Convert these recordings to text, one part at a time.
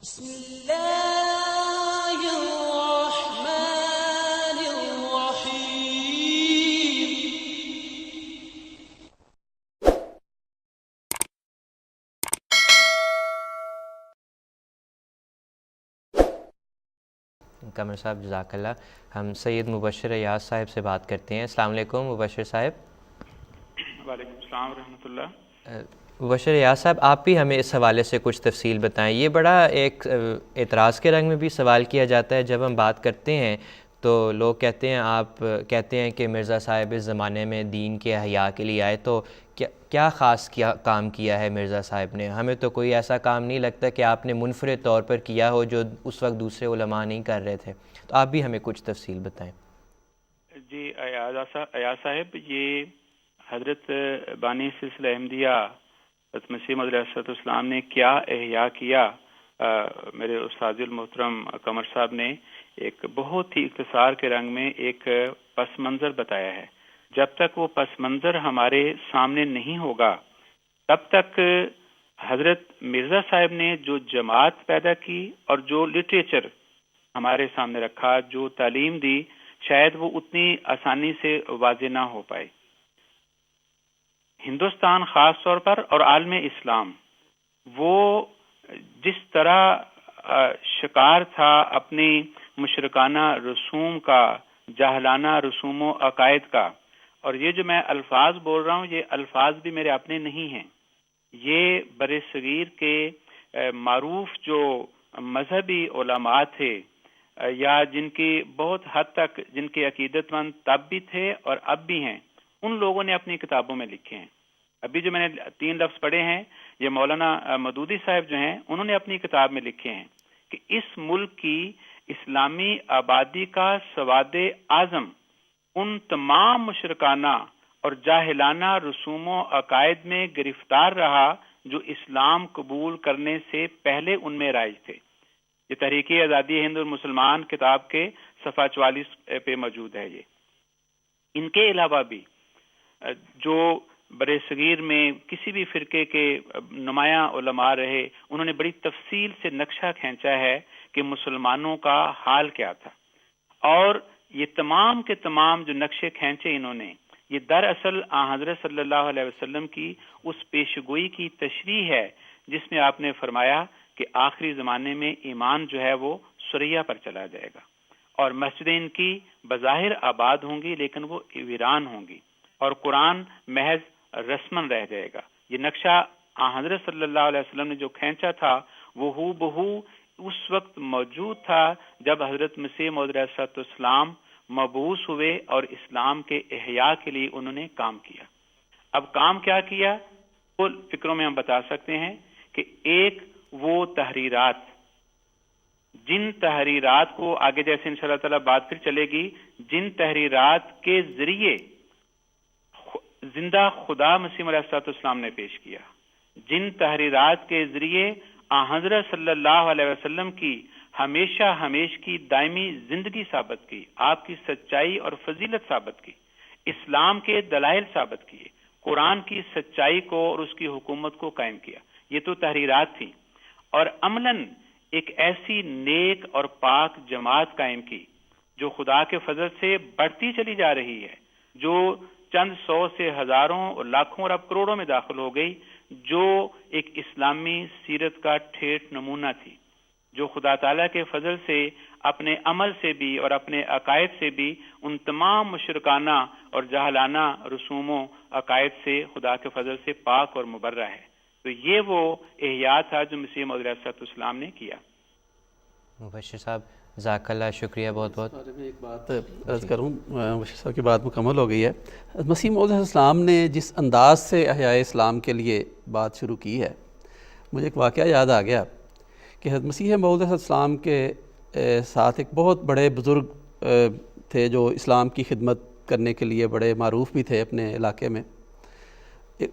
بسم اللہ الرحمن الرحیم۔ قمر صاحب جزاک اللہ۔ ہم سید مبشر ایاز صاحب سے بات کرتے ہیں۔ السلام علیکم مبشر صاحب۔ وعلیکم السلام ورحمۃ اللہ۔ مبشر ایاز صاحب، آپ بھی ہمیں اس حوالے سے کچھ تفصیل بتائیں۔ یہ بڑا ایک اعتراض کے رنگ میں بھی سوال کیا جاتا ہے جب ہم بات کرتے ہیں تو لوگ کہتے ہیں، آپ کہتے ہیں کہ مرزا صاحب اس زمانے میں دین کے احیاء کے لیے آئے، تو کیا خاص کام کیا ہے مرزا صاحب نے؟ ہمیں تو کوئی ایسا کام نہیں لگتا کہ آپ نے منفرد طور پر کیا ہو جو اس وقت دوسرے علماء نہیں کر رہے تھے، تو آپ بھی ہمیں کچھ تفصیل بتائیں۔ جی ایاز صاحب، یہ حضرت بانی سلسلہ احمدیہ حضرت مسیح موعود علیہ السلام نے کیا احیاء کیا، میرے استاد المحترم قمر صاحب نے ایک بہت ہی اختصار کے رنگ میں ایک پس منظر بتایا ہے۔ جب تک وہ پس منظر ہمارے سامنے نہیں ہوگا تب تک حضرت مرزا صاحب نے جو جماعت پیدا کی اور جو لٹریچر ہمارے سامنے رکھا، جو تعلیم دی، شاید وہ اتنی آسانی سے واضح نہ ہو پائے۔ ہندوستان خاص طور پر اور عالم اسلام وہ جس طرح شکار تھا اپنی مشرکانہ رسوم کا، جاہلانہ رسوم و عقائد کا، اور یہ جو میں الفاظ بول رہا ہوں یہ الفاظ بھی میرے اپنے نہیں ہیں، یہ بر صغیر کے معروف جو مذہبی علماء تھے یا جن کی بہت حد تک جن کے عقیدت مند تب بھی تھے اور اب بھی ہیں، ان لوگوں نے اپنی کتابوں میں لکھے ہیں۔ ابھی جو میں نے 3 لفظ پڑھے ہیں یہ مولانا مودودی صاحب جو ہیں انہوں نے اپنی کتاب میں لکھے ہیں کہ اس ملک کی اسلامی آبادی کا سواد اعظم ان تمام مشرکانہ اور جاہلانہ رسوم و عقائد میں گرفتار رہا جو اسلام قبول کرنے سے پہلے ان میں رائج تھے۔ یہ تحریک آزادی ہند اور مسلمان کتاب کے صفحہ 44 پہ موجود ہے۔ یہ ان کے علاوہ بھی جو بر صغیر میں کسی بھی فرقے کے نمایاں علماء رہے، انہوں نے بڑی تفصیل سے نقشہ کھینچا ہے کہ مسلمانوں کا حال کیا تھا، اور یہ تمام کے تمام جو نقشے کھینچے انہوں نے، یہ دراصل حضرت صلی اللہ علیہ وسلم کی اس پیشگوئی کی تشریح ہے جس میں آپ نے فرمایا کہ آخری زمانے میں ایمان جو ہے وہ سریا پر چلا جائے گا، اور مسجدیں ان کی بظاہر آباد ہوں گی لیکن وہ ویران ہوں گی، اور قرآن محض رسمن رہ جائے گا۔ یہ نقشہ حضرت صلی اللہ علیہ وسلم نے جو کھینچا تھا وہ ہو بہو اس وقت موجود تھا جب حضرت مسیح موعود علیہ السلام مبعوث ہوئے اور اسلام کے احیاء کے لیے انہوں نے کام کیا۔ اب کام کیا کیا وہ فکروں میں ہم بتا سکتے ہیں کہ ایک وہ تحریرات، جن تحریرات کو آگے جیسے انشاءاللہ تعالی بات پھر چلے گی، جن تحریرات کے ذریعے زندہ خدا مسیح علیہ السلام نے پیش کیا، جن تحریرات کے ذریعے حضرت صلی اللہ علیہ وسلم کی ہمیشہ ہمیش کی دائمی زندگی ثابت کی، آپ کی سچائی اور فضیلت ثابت کی، اسلام کے دلائل ثابت کیے، قرآن کی سچائی کو اور اس کی حکومت کو قائم کیا، یہ تو تحریرات تھیں۔ اور عملاً ایک ایسی نیک اور پاک جماعت قائم کی جو خدا کے فضل سے بڑھتی چلی جا رہی ہے، جو چند 100 سے ہزاروں اور لاکھوں اور اب کروڑوں میں داخل ہو گئی، جو ایک اسلامی سیرت کا ٹھیٹ نمونہ تھی، جو خدا تعالیٰ کے فضل سے اپنے عمل سے بھی اور اپنے عقائد سے بھی ان تمام مشرکانہ اور جاہلانہ رسوموں عقائد سے خدا کے فضل سے پاک اور مبرہ ہے۔ تو یہ وہ احیاء تھا جو مسیح موعود علیہ السلام نے کیا۔ مبشر صاحب جزاک اللہ، شکریہ بہت بہت۔ میں ایک بات عرض کروں، مبشر صاحب کی بات مکمل ہو گئی ہے۔ مسیح موعود علیہ السلام نے جس انداز سے احیاء اسلام کے لیے بات شروع کی ہے، مجھے ایک واقعہ یاد آ گیا کہ حضرت مسیح موعود علیہ السلام کے ساتھ ایک بہت بڑے بزرگ تھے جو اسلام کی خدمت کرنے کے لیے بڑے معروف بھی تھے اپنے علاقے میں۔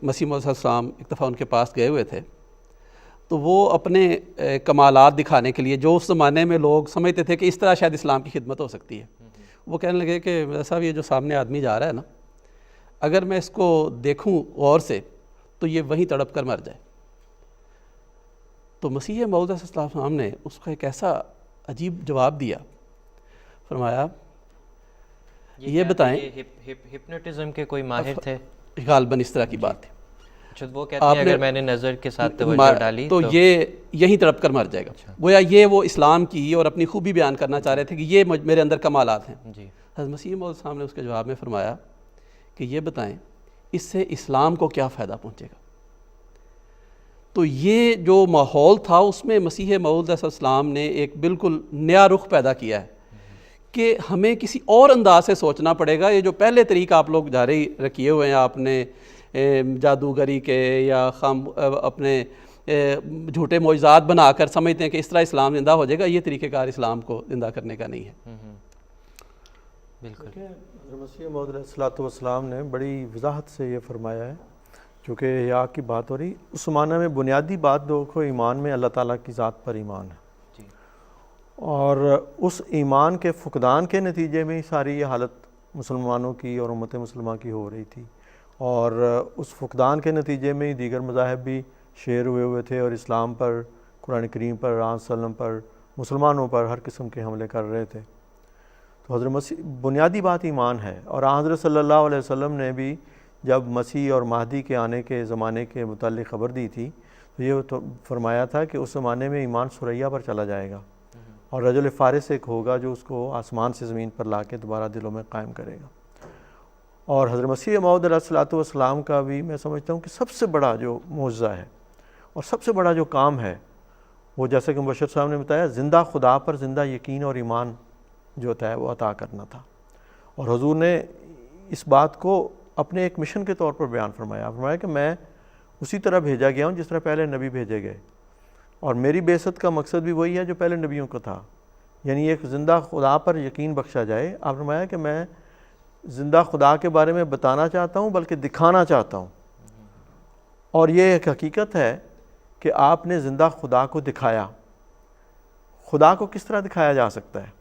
مسیح موعود علیہ السلام ایک دفعہ ان کے پاس گئے ہوئے تھے، تو وہ اپنے کمالات دکھانے کے لیے جو اس زمانے میں لوگ سمجھتے تھے کہ اس طرح شاید اسلام کی خدمت ہو سکتی ہے، وہ کہنے لگے کہ مرزا صاحب یہ جو سامنے آدمی جا رہا ہے نا، اگر میں اس کو دیکھوں غور سے تو یہ وہیں تڑپ کر مر جائے۔ تو تو مسیح موعود علیہ السلام نے اس کا ایک ایسا عجیب جواب دیا، فرمایا یہ بتائیں، ہپنوٹزم کے کوئی ماہر تھے غالباً اس طرح کی بات ہے، اچھا وہ کہتے ہیں اگر میں نے نظر کے ساتھ توجہ ڈالی تو یہ یہیں تڑپ کر مر جائے گا۔ گویا یہ وہ اسلام کی اور اپنی خوبی بیان کرنا چاہ رہے تھے کہ یہ میرے اندر کمالات ہیں۔ جی حضرت مسیح موعود علیہ السلام نے اس کے جواب میں فرمایا کہ یہ بتائیں اس سے اسلام کو کیا فائدہ پہنچے گا۔ تو یہ جو ماحول تھا اس میں مسیح موعود علیہ السلام نے ایک بالکل نیا رخ پیدا کیا ہے کہ ہمیں کسی اور انداز سے سوچنا پڑے گا۔ یہ جو پہلے طریقہ آپ لوگ جاری رکھیے ہوئے ہیں، آپ نے جادوگری کے یا اپنے جھوٹے معجزات بنا کر سمجھتے ہیں کہ اس طرح اسلام زندہ ہو جائے گا، یہ طریقہ کار اسلام کو زندہ کرنے کا نہیں ہے۔ بالکل حضرت مسیح موعود علیہ السلام نے بڑی وضاحت سے یہ فرمایا ہے، چونکہ احیاء کی بات ہو رہی، اس زمانہ میں بنیادی بات دیکھو ایمان میں اللہ تعالیٰ کی ذات پر ایمان ہے، اور اس ایمان کے فقدان کے نتیجے میں ہی ساری یہ حالت مسلمانوں کی اور امت مسلمہ کی ہو رہی تھی، اور اس فقدان کے نتیجے میں ہی دیگر مذاہب بھی شیر ہوئے تھے اور اسلام پر، قرآن کریم پر، رسول صلی اللہ علیہ وسلم پر، مسلمانوں پر ہر قسم کے حملے کر رہے تھے۔ تو حضرت مسیح بنیادی بات ایمان ہے، اور حضرت صلی اللہ علیہ وسلم نے بھی جب مسیح اور مہدی کے آنے کے زمانے کے متعلق خبر دی تھی تو یہ فرمایا تھا کہ اس زمانے میں ایمان ثریا پر چلا جائے گا، اور رجل فارس ایک ہوگا جو اس کو آسمان سے زمین پر لا کے دوبارہ دلوں میں قائم کرے گا۔ اور حضرت مسیح موعود علیہ السلام کا بھی میں سمجھتا ہوں کہ سب سے بڑا جو معجزہ ہے اور سب سے بڑا جو کام ہے وہ، جیسے کہ مبشر صاحب نے بتایا، زندہ خدا پر زندہ یقین اور ایمان جو ہوتا ہے وہ عطا کرنا تھا، اور حضور نے اس بات کو اپنے ایک مشن کے طور پر بیان فرمایا کہ میں اسی طرح بھیجا گیا ہوں جس طرح پہلے نبی بھیجے گئے، اور میری بعثت کا مقصد بھی وہی ہے جو پہلے نبیوں کا تھا، یعنی ایک زندہ خدا پر یقین بخشا جائے۔ آپ فرمایا کہ میں زندہ خدا کے بارے میں بتانا چاہتا ہوں بلکہ دکھانا چاہتا ہوں، اور یہ ایک حقیقت ہے کہ آپ نے زندہ خدا کو دکھایا۔ خدا کو کس طرح دکھایا جا سکتا ہے؟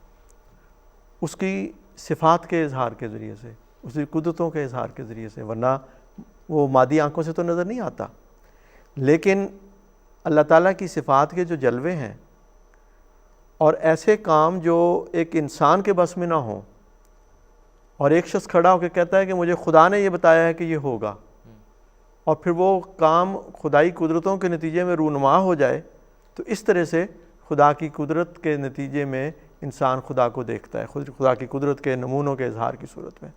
اس کی صفات کے اظہار کے ذریعے سے، اس کی قدرتوں کے اظہار کے ذریعے سے، ورنہ وہ مادی آنکھوں سے تو نظر نہیں آتا، لیکن اللہ تعالیٰ کی صفات کے جو جلوے ہیں اور ایسے کام جو ایک انسان کے بس میں نہ ہوں، اور ایک شخص کھڑا ہو کے کہتا ہے کہ مجھے خدا نے یہ بتایا ہے کہ یہ ہوگا، اور پھر وہ کام خدائی قدرتوں کے نتیجے میں رونما ہو جائے، تو اس طرح سے خدا کی قدرت کے نتیجے میں انسان خدا کو دیکھتا ہے، خدا کی قدرت کے نمونوں کے اظہار کی صورت میں۔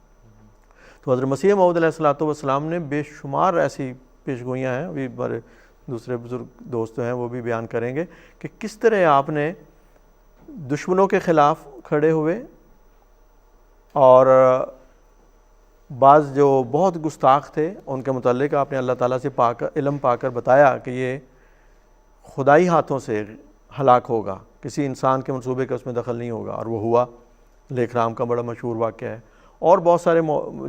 تو حضرت مسیح موعود علیہ السلام نے بے شمار ایسی پیشگوئیاں ہیں، ابھی ہمارے دوسرے بزرگ دوست ہیں وہ بھی بیان کریں گے کہ کس طرح آپ نے دشمنوں کے خلاف کھڑے ہوئے، اور بعض جو بہت گستاخ تھے ان کے متعلق آپ نے اللہ تعالیٰ سے علم پا کر بتایا کہ یہ خدائی ہاتھوں سے ہلاک ہوگا، کسی انسان کے منصوبے کا اس میں دخل نہیں ہوگا، اور وہ ہوا۔ لیک رام کا بڑا مشہور واقعہ ہے، اور بہت سارے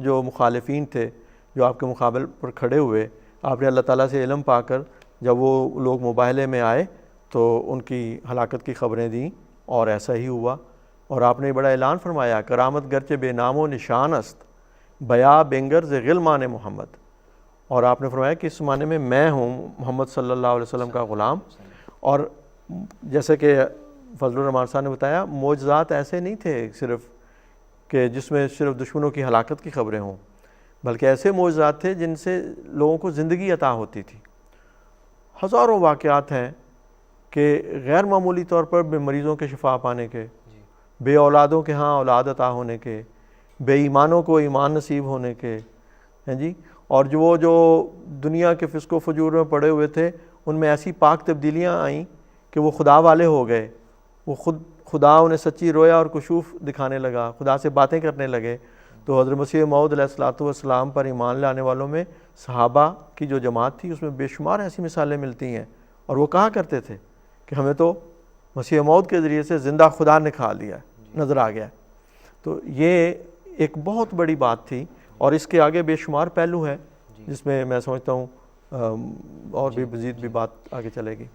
جو مخالفین تھے جو آپ کے مقابل پر کھڑے ہوئے، آپ نے اللہ تعالیٰ سے علم پا کر جب وہ لوگ مباہلے میں آئے تو ان کی ہلاکت کی خبریں دیں، اور ایسا ہی ہوا۔ اور آپ نے بڑا اعلان فرمایا، کرامت گرچہ بے نام و نشان است، بیا بینگر ز غلمان محمد، اور آپ نے فرمایا کہ اس زمانے میں ہوں محمد صلی اللہ علیہ وسلم کا غلام۔ اور جیسے کہ فضل الرحمان صاحب نے بتایا، معجزات ایسے نہیں تھے صرف کہ جس میں صرف دشمنوں کی ہلاکت کی خبریں ہوں، بلکہ ایسے معجزات تھے جن سے لوگوں کو زندگی عطا ہوتی تھی۔ ہزاروں واقعات ہیں کہ غیر معمولی طور پر بے مریضوں کے شفا پانے کے، بے اولادوں کے ہاں اولاد عطا ہونے کے، بے ایمانوں کو ایمان نصیب ہونے کے، ہیں جی، اور جو دنیا کے فسق و فجور میں پڑے ہوئے تھے ان میں ایسی پاک تبدیلیاں آئیں کہ وہ خدا والے ہو گئے، وہ خدا انہیں سچی رویا اور کشوف دکھانے لگا، خدا سے باتیں کرنے لگے۔ تو حضرت مسیح موعود علیہ السلام پر ایمان لانے والوں میں صحابہ کی جو جماعت تھی اس میں بے شمار ایسی مثالیں ملتی ہیں، اور وہ کہا کرتے تھے کہ ہمیں تو مسیح موعود کے ذریعے سے زندہ خدا نکھا لیا ہے، نظر آ گیا ہے۔ تو یہ ایک بہت بڑی بات تھی، اور اس کے آگے بے شمار پہلو ہے جس میں میں سمجھتا ہوں اور بھی مزید بھی بات آگے چلے گی۔